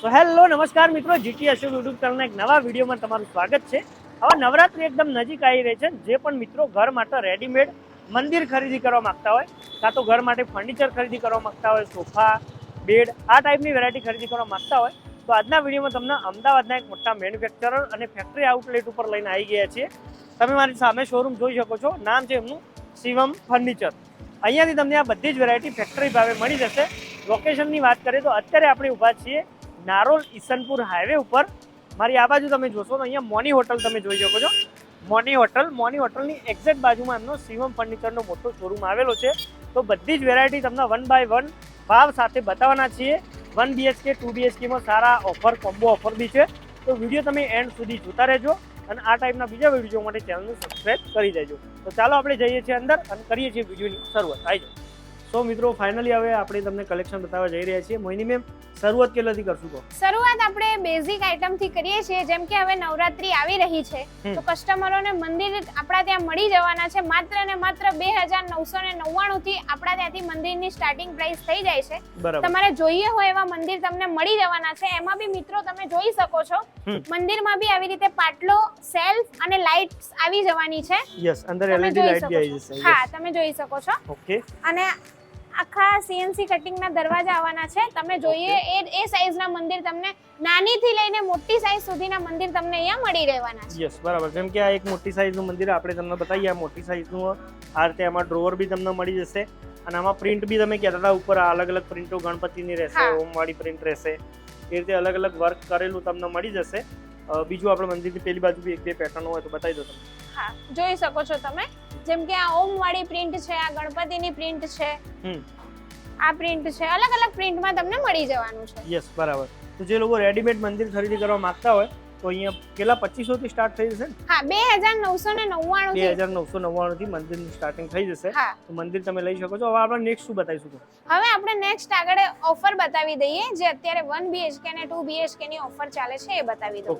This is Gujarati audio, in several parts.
તો હેલો નમસ્કાર મિત્રો, જીટી અશોક યુટ્યુબ ચેનલના એક નવા વિડીયોમાં તમારું સ્વાગત છે। હવે નવરાત્રી એકદમ નજીક આવી રહી છે। જે પણ મિત્રો ઘર માટે રેડીમેડ મંદિર ખરીદી કરવા માંગતા હોય, કાં તો ઘર માટે ફર્નિચર ખરીદી કરવા માંગતા હોય, સોફા, બેડ, આ ટાઈપની વેરાયટી ખરીદી કરવા માંગતા હોય, તો આજના વિડીયોમાં તમને અમદાવાદના એક મોટા મેન્યુફેક્ચરર અને ફેક્ટરી આઉટલેટ ઉપર લઈને આવી ગયા છીએ। તમે મારી સામે શોરૂમ જોઈ શકો છો, નામ છે એમનું શિવમ ફર્નિચર। અહીંયાથી તમને આ બધી જ વેરાયટી ફેક્ટરી ભાવે મળી જશે। લોકેશનની વાત કરીએ તો અત્યારે આપણે ઊભા છીએ નારોલ ઈસનપુર હાઈવે ઉપર। મારી આ બાજુ તમે જોશો તો અહીંયા મોની હોટલ તમે જોઈ શકો છો। મોની હોટલની એક્ઝેક્ટ બાજુમાં એમનો શિવમ ફર્નિચરનો મોટો શોરૂમ આવેલો છે। તો બધી જ વેરાયટી તમને 1 બાય 1 ભાવ સાથે બતાવવાના છીએ। 1 BHK 2 BHKમાં સારા ઓફર, કોમ્બો ઓફર બી છે। તો વિડીયો તમે એન્ડ સુધી જોતા રહેજો અને આ ટાઈપના બીજા વિડીયો માટે ચેનલને સબસ્ક્રાઇબ કરી દેજો। તો ચાલો આપણે જઈએ છીએ અંદર અને કરીએ છીએ વિડીયોની શરૂઆત। આવી જાઓ। તો મિત્રો ફાઇનલી હવે આપણે તમને કલેક્શન બતાવવા જઈ રહ્યા છીએ। મોહિની મેમ, શરૂઆત કેટલાથી કરશું? તો શરૂઆત આપણે બેઝિક આઇટમ થી કરીએ છીએ। જેમ કે હવે નવરાત્રી આવી રહી છે તો કસ્ટમરોને મંદિર આપણા ત્યાં મળી જવાના છે। માત્ર ને માત્ર 2999 થી આપણા ત્યાંથી મંદિરની સ્ટાર્ટિંગ પ્રાઇસ થઈ જાય છે। તમારે જોઈએ હોય એવા મંદિર તમને મળી જવાના છે। એમાં બી મિત્રો તમે જોઈ શકો છો, મંદિરમાં બી આવી રીતે પાટલો, સેલ્ફ અને લાઇટ્સ આવી જવાની છે। યસ, અંદર LED લાઇટ બી આવી જશે। હા, તમે જોઈ શકો છો। ઓકે, અને આખા CNC કટિંગના દરવાજા આવવાના છે। તમે જોઈએ એ સાઈઝના મંદિર તમને નાનીથી લઈને મોટી સાઈઝ સુધીના મંદિર તમને અહીંયા મળી રહેવાના છે। યસ, બરાબર। જેમ કે આ એક મોટી સાઈઝનું મંદિર આપણે તમને બતાવીએ। આ મોટી સાઈઝનું આ રીતે આમાં ડ્રોવર બી તમને મળી જશે અને આમાં પ્રિન્ટ બી તમે કહેતા હતા ઉપર અલગ અલગ પ્રિન્ટો ગણપતિની રહેશે, ઓમવાળી પ્રિન્ટ રહેશે, એ રીતે અલગ અલગ વર્ક કરેલું તમને મળી જશે। બીજું આપણે મંદિરની પેલી બાજુ બી એક બે પેટર્ન હોય તો બતાવી દો તમે। હા, જોઈ શકો છો તમે। જેમ કે આ ઓમ વાળી પ્રિન્ટ છે, આ ગણપતિની પ્રિન્ટ છે, આ પ્રિન્ટ છે, અલગ અલગ પ્રિન્ટમાં તમને મળી જવાનું છે। યસ, બરાબર। તો જે લોકો રેડીમેડ મંદિર ખરીદી કરવા માંગતા હોય તો અહીંયા કેટલા 2500 થી સ્ટાર્ટ થઈ જશે ને? હા, 2999 થી મંદિરની સ્ટાર્ટિંગ થઈ જશે। તો મંદિર તમે લઈ શકો છો। હવે આપણે નેક્સ્ટ શું બતાવીશું? હવે આપણે નેક્સ્ટ આગળ ઓફર બતાવી દઈએ। જે અત્યારે 1 BHK અને 2 BHK ની ઓફર ચાલે છે એ બતાવી દઉં।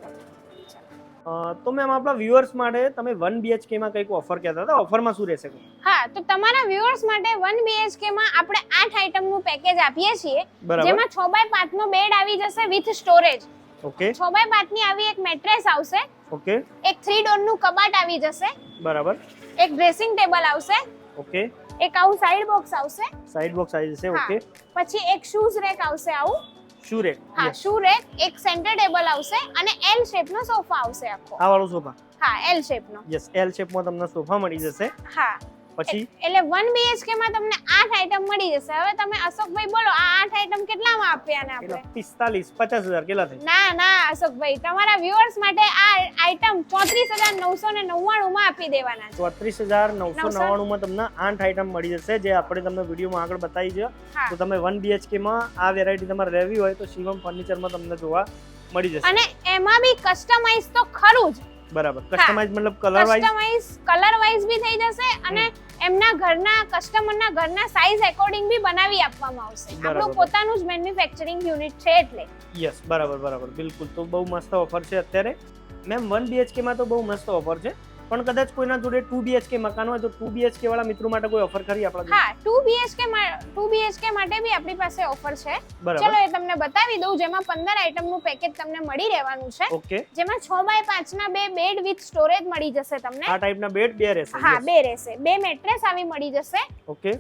તો મેમ આપણા વ્યુઅર્સ માટે તમે 1 BHK માં કંઈક ઓફર કહેતા હતા, ઓફરમાં શું રહેશે? હા, તો તમારા વ્યુઅર્સ માટે 1 BHK માં આપણે 8 આઇટમનું પેકેજ આપીએ છીએ, જેમાં 6x5 નો બેડ આવી જશે વિથ સ્ટોરેજ। ઓકે, 6x5 ની આવી એક મેટ્રેસ આવશે। ઓકે, એક 3 ડોર નું કબાટ આવી જશે। બરાબર। એક ડ્રેસિંગ ટેબલ આવશે। ઓકે, એક આવું સાઈડ બોક્સ આવશે। સાઈડ બોક્સ આવી જશે। ઓકે, પછી એક શૂઝ રેક આવશે આવું। Shoe rack? હા, શૂ રેક, એક સેન્ટર ટેબલ આવશે અને L શેપ નો સોફા આવશે આખો। આ વાળો સોફા? હા, L શેપ નો। યસ, L શેપ માં તમને સોફા મળી જશે। હા, પછી એટલે 1 BHK માં તમને 8 આઇટમ મળી જશે। હવે તમે અશોકભાઈ બોલો, આ 8 આઇટમ કેટલામાં આપ્યા ને આપણે? 45-50,000 કેટલા થઈ? ના અશોકભાઈ, તમારા વ્યુઅર્સ માટે આ આઇટમ 34,999 માં આપી દેવાના છે। 34,999 માં તમને 8 આઇટમ મળી જશે, જે આપણે તમને વિડીયોમાં આગળ બતાવી છે। તો તમે 1 BHK માં આ વેરાયટી તમારે લેવી હોય તો શિવમ ફર્નિચરમાં તમને જોવા મળી જશે। અને એમાં બી કસ્ટમાઇઝ તો ખરું જ। બરાબર, કસ્ટમાઇઝ મતલબ કલર વાઇઝ બી થઈ જશે અને એમના ઘરના કસ્ટમરના ઘરના સાઈઝ એકોર્ડિંગ બી બનાવી આપવામાં આવશે। આપણું પોતાનું જ મેન્યુફેક્ચરિંગ યુનિટ છે એટલે। યસ, બરાબર, બિલકુલ। તો બહુ મસ્ત ઓફર છે અત્યારે મેમ। 1 BHK માં તો બહુ મસ્ત ઓફર છે, પણ કદાચ કોઈના જોડે 2 BHK મકાન હોય તો 2 BHK વાળા મિત્રો માટે કોઈ ઓફર ખરી આપણા જોડે? હા, 2 BHK માટે બી આપણી પાસે ઓફર છે। ચલો એ તમને બતાવી દઉં, જેમાં 15 આઇટમનું પેકેજ તમને મળી રહેવાનું છે। ઓકે, જેમાં 6x5 ના બે બેડ વિથ સ્ટોરેજ મળી જશે તમને। આ ટાઈપના બેડ બે રહેશે? હા, બે રહેશે। બે મેટ્રેસ આવી મળી જશે। ઓકે,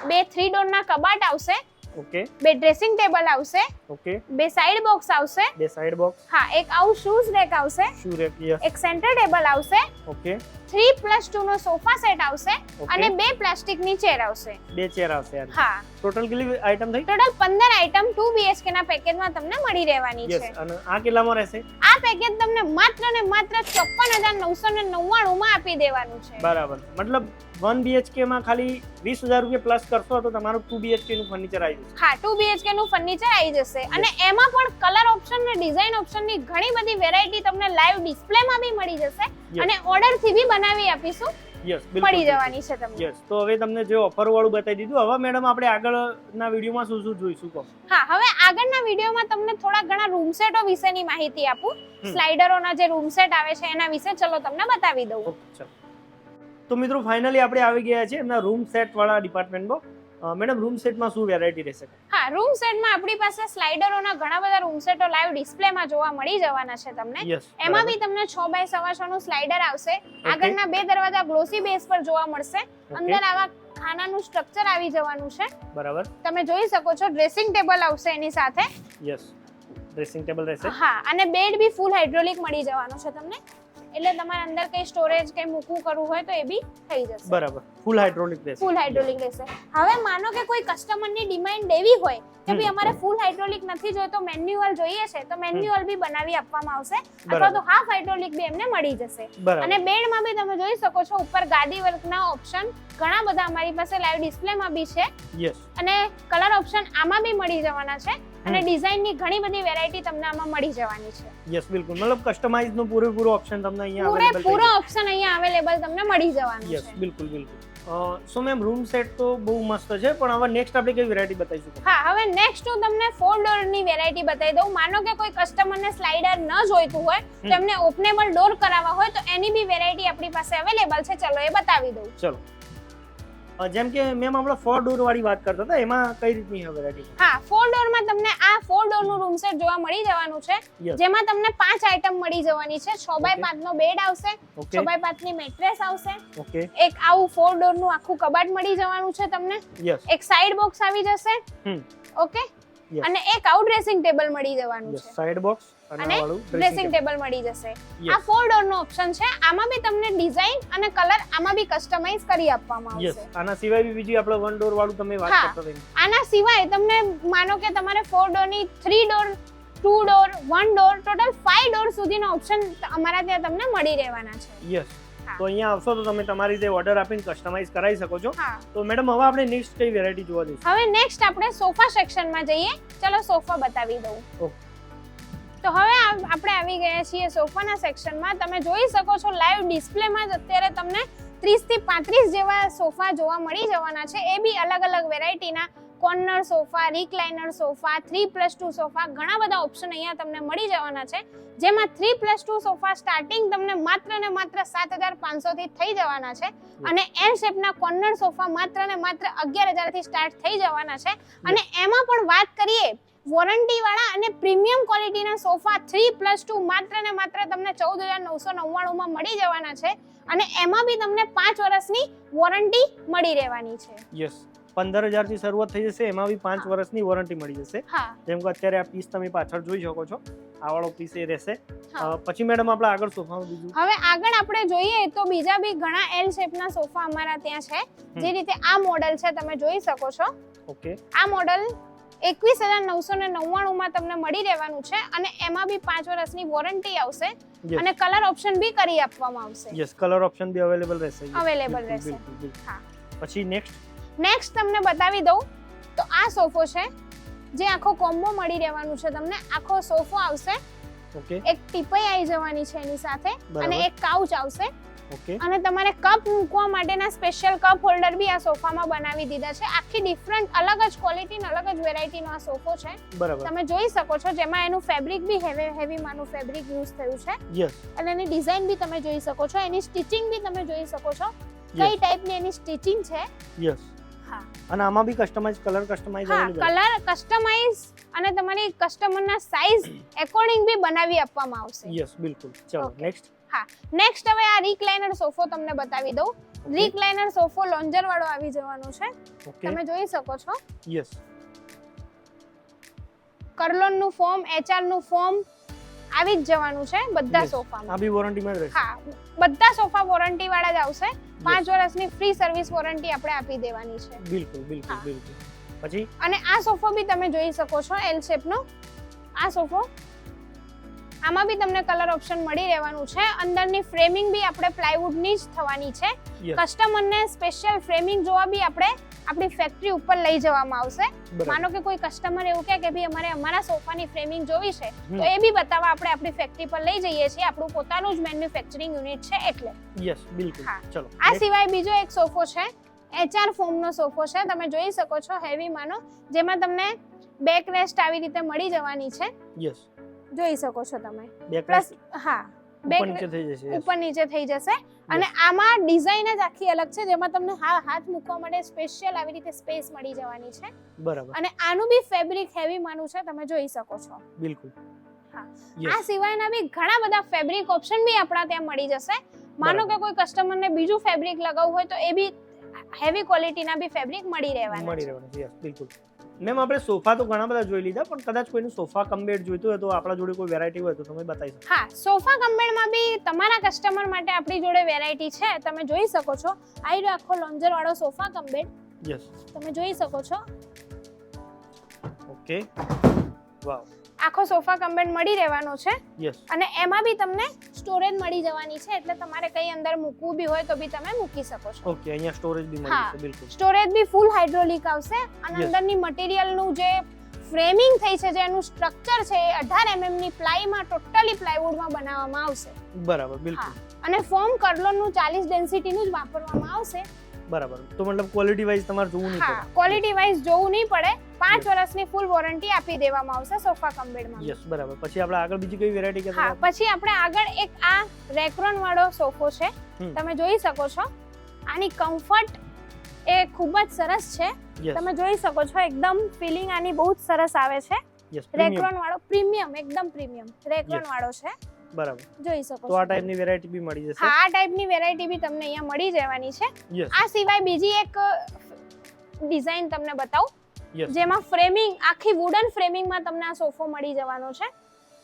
બે 3 ડોર ના કબાટ આવશે। ઓકે, બે ડ્રેસિંગ ટેબલ આવશે। ઓકે, બે સાઈડ બોક્સ આવશે। બે સાઈડ બોક્સ। હા, એક આવું શૂઝ રેક આવશે। Shoe rack, yes. એક સેન્ટર ટેબલ આવશે। ઓકે, 3+2 નો સોફા સેટ આવશે અને બે પ્લાસ્ટિકની ચેર આવશે। બે ચેર આવશે। હા, ટોટલ કેટલી આઇટમ થઈ? ટોટલ 15 આઇટમ 2 BHK ના પેકેજમાં તમને મળી રહેવાની છે। યસ, અને આ કેટલામાં રહેશે? આ પેકેજ તમને માત્ર ને માત્ર 54,999 માં આપી દેવાનું છે। બરાબર, મતલબ 1 BHK માં ખાલી 20,000 રૂપિયા પ્લસ કરશો તો તમારું 2 BHK નું ફર્નિચર આવી જશે। હા, 2 BHK નું ફર્નિચર આવી જશે અને એમાં પણ કલર ઓપ્શન ને ડિઝાઇન ઓપ્શન ની ઘણી બધી વેરાયટી તમને લાઈવ ડિસ્પ્લેમાં બી મળી જશે અને ઓર્ડર થી બી બનાવી આપીશું। યસ, મળી જવાની છે તમને। યસ, તો હવે તમને જે ઓફર વાળું બતાવી દીધું, હવે મેડમ આપણે આગળના વિડીયોમાં શું જોઈશું કહો? હા, હવે આગળના વિડીયોમાં તમને થોડા ઘણા રૂમ સેટો વિશેની માહિતી આપું। સ્લાઇડરોના જે રૂમ સેટ આવે છે એના વિશે ચલો તમને બતાવી દઉં। તો મિત્રો ફાઇનલી આપણે આવી ગયા છે એમના રૂમ સેટ વાળા ડિપાર્ટમેન્ટમાં। મેડમ, રૂમ સેટમાં શું વેરાયટી રહેશે? હા, હા, રૂમ સેટમાં આપણી પાસે સ્લાઇડરોના ઘણા બધા રૂમ સેટો લાઈવ ડિસ્પ્લેમાં જોવા મળી જવાના છે તમને. યસ એમાં બી તમને 6x6 નું સ્લાઇડર આવશે. આગળના બે દરવાજા ગ્લોસી બેઝ પર જોવા મળશે. અંદર આવા ખાનાનું સ્ટ્રક્ચર આવી જવાનું છે. બરાબર. તમે જોઈ શકો છો ડ્રેસિંગ ટેબલ આવશે એની સાથે. યસ, ડ્રેસિંગ ટેબલ રહેશે. હા, અને બેડ બી ફૂલ હાઇડ્રોલિક મળી જવાનું છે તમને. એટલે તમારે અંદર કઈ સ્ટોરેજ કઈ મૂકવું કરવું હોય તો એ બી થઈ જશે. બરાબર, ફૂલ હાઇડ્રોલિક રહેશે. ફૂલ હાઇડ્રોલિક રહેશે. હવે માનો કે કોઈ કસ્ટમરની ડિમાન્ડ એવી હોય કે ભઈ અમારે ફૂલ હાઇડ્રોલિક નથી જોઈતો, મેન્યુઅલ જોઈએ છે, તો મેન્યુઅલ બી બનાવી આપવામાં આવશે અથવા તો હાફ હાઇડ્રોલિક બી એમને મળી જશે. અને બેડમાં બી તમે જોઈ શકો છો ઉપર ગાદી વર્કના ઓપ્શન ઘણા બધા અમારી પાસે લાઈવ ડિસ્પ્લેમાં બી છે. યસ. અને કલર ઓપ્શન આમાં બી મળી જવાના છે અને ડિઝાઇનની ઘણી બધી વેરાયટી તમને આમાં મળી જવાની છે. યસ, બિલકુલ. મતલબ કસ્ટમાઇઝ નો પૂરેપૂરો ઓપ્શન તમને અહીંયા અવેલેબલ છે. પૂરો ઓપ્શન અહીંયા અવેલેબલ તમને મળી જવાનું છે. યસ, બિલકુલ બિલકુલ. સો મેમ રૂમ સેટ તો બહુ મસ્ત છે, પણ હવે નેક્સ્ટ આપણે કઈ વેરાયટી બતાવીશું? હા, હવે નેક્સ્ટ હું તમને 4 ડોરની વેરાયટી બતાવી દઉં. માનો કે કોઈ કસ્ટમરને સ્લાઇડર ન જોઈતું હોય તો એમને ઓપનેબલ ડોર કરાવવા હોય તો એની બી વેરાયટી આપણી પાસે અવેલેબલ છે. ચલો એ બતાવી દઉં. ચલો. જેમ કે મેમ આપણે 4 ડોર વાળી વાત કરતા હતા, એમાં કઈ રીતની છે વેરાયટી? હા, 4 ડોરમાં તમને આ 4 ડોરનું રૂમ સેટ જોવા મળી જવાનું છે. જેમાં તમને 5 આઇટમ મળી જવાની છે. 6x5 નો બેડ આવશે, 6x5 ની મેટ્રેસ આવશે, ઓકે, એક આવું 4 ડોરનું આખું કબાટ મળી જવાનું છે તમને. યસ. એક સાઇડ બોક્સ આવી જશે. ઓકે, અને એક આઉટ ડ્રેસિંગ ટેબલ મળી જવાનું છે. સાઇડ બોક્સ અને ડ્રેસિંગ ટેબલ મળી જશે. આ 4 ડોર નો ઓપ્શન છે. આમાં બી તમને ડિઝાઇન અને કલર આમાં બી કસ્ટમાઇઝ કરી આપવામાં આવશે. યસ. આના સિવાય બી બીજી આપણે 1 ડોર વાળું તમે વાત કરતા હતા. આના સિવાય તમને માનો કે તમારે 4 ડોર ની 3 door 2 door 1 door total 5 door સુધીનો ઓપ્શન અમારા ત્યાં તમને મળી રહેવાના છે. યસ. તો અહીંયા આવશો તો તમે તમારી રીતે ઓર્ડર આપીને કસ્ટમાઇઝ કરાવી શકો છો. હા. તો મેડમ હવે આપણે નેક્સ્ટ કઈ વેરાયટી જોવા જઈશું? હવે નેક્સ્ટ આપણે સોફા સેક્શનમાં જઈએ. ચલો સોફા બતાવી દઉં. ઓકે. તો હવે આપણે આવી ગયા છીએ સોફાના સેક્શનમાં. તમે જોઈ શકો છો લાઈવ ડિસ્પ્લેમાં જ અત્યારે તમને 30 થી 35 જેવા સોફા જોવા મળી જવાના છે. એ બી અલગ અલગ વેરાયટીના corner sofa, recliner sofa, 3+2 sofa, ઘણા બધા ઓપ્શન અહીંયા તમને મળી જવાના છે. જેમાં 3+2 સોફા સ્ટાર્ટિંગ તમને માત્ર ને માત્ર 7,500 થી થઈ જવાના છે. અને એલ શેપના કોર્નર સોફા માત્ર ને માત્ર 11,000 થી સ્ટાર્ટ થઈ જવાના છે. અને એમાં પણ વાત કરીએ વોરંટી વાળા અને પ્રીમિયમ ક્વોલિટીના સોફા 3+2 માત્ર ને માત્ર તમને 14,999 માં મળી જવાના છે. અને એમાં બી તમને 5 વર્ષની વોરંટી મળી રહેવાની છે. યસ. 15,000 થી શરૂઆત થઈ જશે, એમાં બી 5 વર્ષની વોરંટી મળી જશે. હા. જેમ કે અત્યારે આ પીસ તમે પાછળ જોઈ શકો છો, આ વાળો પીસ એ રહેશે. પછી મેડમ આપણે આગળ સોફામાં બીજું હવે આગળ આપણે જોઈએ તો બીજા બી ઘણા એલ શેપના સોફા અમારા ત્યાં છે. જે રીતે આ મોડેલ છે તમે જોઈ શકો છો. ઓકે. આ મોડેલ 21,999 માં તમને મળી રહેવાનું છે. અને એમાં બી 5 વર્ષની વોરંટી આવશે. અને કલર ઓપ્શન બી કરી આપવામાં આવશે. યસ, કલર ઓપ્શન બી અવેલેબલ રહેશે. અવેલેબલ રહેશે. હા. પછી નેક્સ્ટ તમને બતાવી દઉં તો આ સોફો છે જે આખો કોમ્બો મળી રહેવાનું છે તમને. આખો સોફો આવશે, ઓકે, એક ટીપાઈ આવી જવાની છે એની સાથે, અને એક કાઉચ આવશે. ઓકે. અને તમારે કપ મૂકવા માટેના સ્પેશિયલ કપ હોલ્ડર બી આ સોફામાં બનાવી દીધા છે. આખી ડિફરન્ટ અલગ જ ક્વોલિટી અને અલગ જ વેરાયટીનો આ સોફો છે. બરાબર. તમે જોઈ શકો છો જેમાં એનું ફેબ્રિક બી હેવી માનું ફેબ્રિક યુઝ થયું છે. યસ. અને એની ડિઝાઇન બી તમે જોઈ શકો છો, એની સ્ટિચિંગ બી તમે જોઈ શકો છો કઈ ટાઈપની એની સ્ટિચિંગ છે. યસ. હા. અને આમાં બી કસ્ટમાઇઝ કલર કસ્ટમાઇઝ હા, અવેલેબલ. કલર કસ્ટમાઇઝ અને તમારી કસ્ટમરના સાઈઝ એકોર્ડિંગ બી બનાવી આપવામાં આવશે. યસ, બિલકુલ. ચલો નેક્સ્ટ. હા, નેક્સ્ટ હવે આ રિક્લાઇનર સોફો તમને બતાવી દઉં. રિક્લાઇનર સોફો લોન્જર વાળો આવી જવાનો છે. ઓકે. તમે જોઈ શકો છો. યસ. કર્લોન નું ફોર્મ, એચઆર નું ફોર્મ આવી જ જવાનું છે બધા સોફામાં. આ બી વોરંટી માં રહેશે. હા, બધા સોફા વોરંટી વાળા જ આવશે. 5 વર્ષની ફ્રી સર્વિસ વોરંટી આપણે આપી દેવાની છે. બિલકુલ બિલકુલ બિલકુલ. પછી અને આ સોફો બી તમે જોઈ શકો છો એલ શેપ નો. આ સોફો આમાં બી તમને કલર ઓપ્શન મળી રહેવાનું છે. અંદરની ફ્રેમિંગ બી આપણે પ્લાયવુડ ની જ થવાની છે. કસ્ટમરને સ્પેશિયલ ફ્રેમિંગ જોવા બી આપણે આપણી ફેક્ટરી ઉપર લઈ જવામાં આવશે. માનો કે કોઈ કસ્ટમર એવું કહે કે ભાઈ અમારે અમારા સોફાની ફ્રેમિંગ જોવી છે, તો એ બી બતાવવા આપણે આપણી ફેક્ટરી પર લઈ જઈએ છીએ. આપણું પોતાનું જ મેન્યુફેક્ચરિંગ યુનિટ છે એટલે. યસ, બિલકુલ. ચલો. આ સિવાય બીજો એક સોફો છે, એચઆર ફોર્મ નો સોફો છે. તમે જોઈ શકો છો હેવી માનો, જેમાં તમને બેક રેસ્ટ આવી રીતે મળી જવાની છે. યસ, જોઈ શકો છો તમે. Back rest. હા, ઉપર નીચે થઈ જશે yes. ઉપર નીચે થઈ જશે અને આમાં ડિઝાઇન જ આખી અલગ છે જેમાં તમને હાથ મૂકવા માટે સ્પેશિયલ આવી રીતે સ્પેસ મળી જવાની છે બરાબર અને આનું બી ફેબ્રિક હેવી માનું છે તમે જોઈ શકો છો બિલકુલ હા Yes. આ સિવાયના બી ઘણા બધા ફેબ્રિક ઓપ્શન બી આપણા ત્યાં મળી જશે માનો કે કોઈ કસ્ટમરને બીજું ફેબ્રિક લગાવવું હોય તો એ બી હેવી ક્વોલિટીના બી ફેબ્રિક મળી રહેવાના છે યસ બિલકુલ મેમ આપણે સોફા તો ઘણા બધા જોઈ લીધા પણ કદાચ કોઈનું સોફા કમ બેડ જોઈતું હોય તો આપણા જોડે કોઈ વેરાયટી હોય તો તમે બતાવી શકો હા સોફા કમ્બેડમાં બી તમારા કસ્ટમર માટે આપણી જોડે વેરાયટી છે તમે જોઈ શકો છો આ રહ્યો આખો લોન્જર વાળો સોફા કમ્બેડ યસ તમે જોઈ શકો છો ઓકે વાવ આખો સોફા કમ્બેડ મળી રહેવાનો છે યસ અને એમાં બી તમને સ્ટોરેજ મળી જવાની છે એટલે તમારે કઈ અંદર મૂકવું બી હોય તો બી તમે મૂકી શકો છો ઓકે અહીંયા સ્ટોરેજ બી મળી જશે બિલકુલ સ્ટોરેજ બી ફૂલ હાઇડ્રોલિક આવશે અને Yes. અંદરની મટીરીયલનું જે ફ્રેમિંગ થઈ છે જે એનું સ્ટ્રક્ચર છે એ 18 mm ની પ્લાયમાં ટોટલી પ્લાયવુડમાં બનાવવામાં આવશે બરાબર બિલકુલ અને ફોર્મ કર્લોનનું 40 ડેન્સિટીનું જ વાપરવામાં આવશે બરાબર તો મતલબ ક્વોલિટી વાઇઝ તમારે જોવું નહીં હા પડે ક્વોલિટી વાઇઝ જોવું નહીં પડે 5 Yes. વર્ષની ફૂલ વોરંટી આપી દેવામાં આવશે સોફા કમ્બેડમાં યસ બરાબર પછી આપણે આગળ બીજી કઈ વેરાયટી હા કહેતા પછી આપણે આગળ એક આ રેક્રોન વાળો સોફો છે તમે જોઈ શકો છો આની કમ્ફર્ટ એ ખૂબ જ સરસ છે યસ તમે જોઈ શકો છો એકદમ ફીલિંગ આની બહુ જ સરસ આવે છે યસ રેક્રોન વાળો પ્રીમિયમ એકદમ પ્રીમિયમ રેક્રોન Yes. વાળો છે બરાબર જોઈ શકો તો આ છો ટાઈપની વેરાયટી બી મળી જશે હા આ ટાઈપની વેરાયટી બી તમને અહીંયા મળી જવાની છે યસ આ સિવાય બીજી એક ડિઝાઇન તમને બતાવું યસ જેમાં ફ્રેમિંગ આખી વુડન ફ્રેમિંગમાં તમને આ સોફો મળી જવાનો છે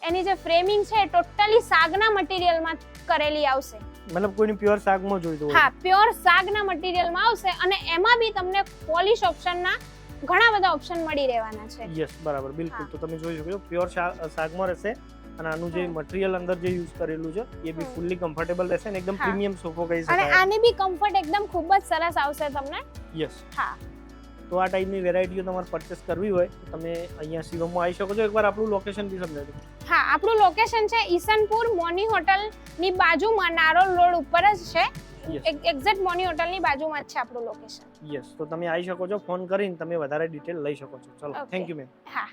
એની જે ફ્રેમિંગ છે ટોટલી સાગના મટીરીયલમાં કરેલી આવશે મતલબ કોઈની પ્યોર શાકમાં જોઈતું હોય હા પ્યોર સાગના મટીરીયલમાં આવશે અને એમાં બી તમને પોલિશ ઓપ્શનના ઘણા બધા ઓપ્શન મળી રહેવાના છે યસ બરાબર બિલકુલ હા. તો તમે જોઈ શકો છો પ્યોર શાકમાં રહેશે અને આનું જે મટીરીયલ અંદર જે યુઝ કરેલું છે એ બી ફૂલ્લી કમ્ફર્ટેબલ રહેશે અને એકદમ હા. પ્રીમિયમ સોફો કહી અને શકાય આની બી કમ્ફર્ટ એકદમ ખૂબ જ સરસ આવશે તમને યસ હા તો આ ટાઈપની વેરાયટીઓ તમારે પરચેસ કરવી હોય તો તમે અહીંયા શિવમમાં આવી શકો છો એકવાર આપણું લોકેશન બી સમજાવજો હા આપણું લોકેશન છે ઈસનપુર મોની હોટલની બાજુમાં નારોલ રોડ ઉપર જ છે યસ એક્ઝેક્ટ મોની હોટલની બાજુમાં જ છે આપણું લોકેશન યસ તો તમે આવી શકો છો ફોન કરીને તમે વધારે ડિટેલ લઈ શકો છો ચલો Okay. થેન્ક યુ મેમ હા